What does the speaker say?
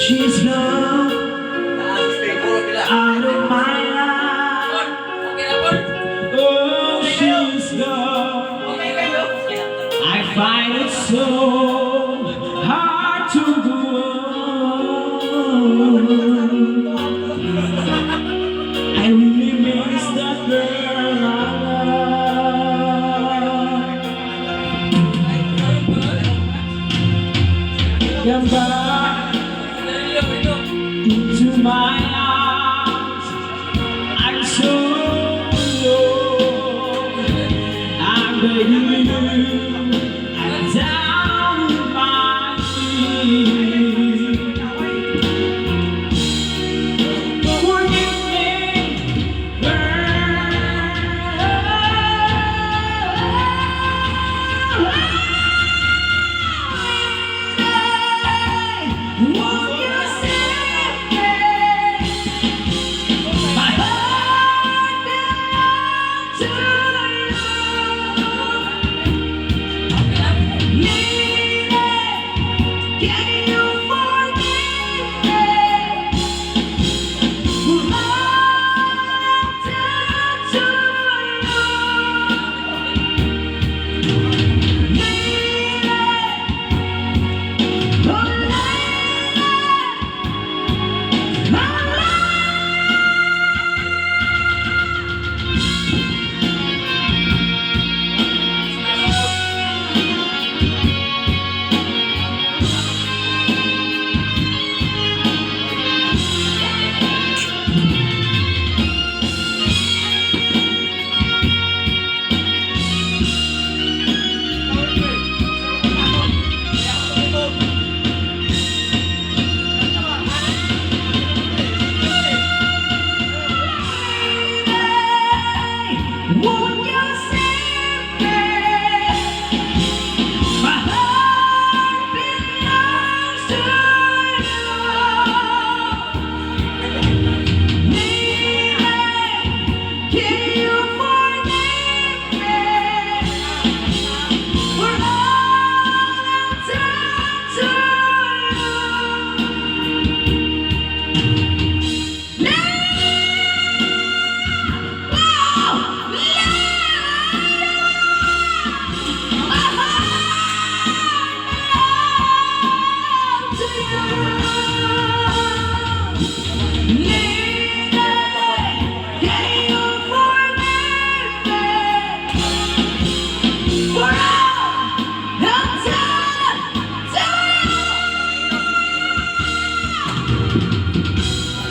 She's gone out of my life. Oh, she's gone. I find it so hard to go on. I really miss that girl I love. Come back into my arms. I'm so alone. I'm begging you. I'm down on my knees. Forgive me, girl. Won't you save me? My heart belongs to you. Lady, can you forgive me for all I've done to you? Lady, oh lady, my lady, won't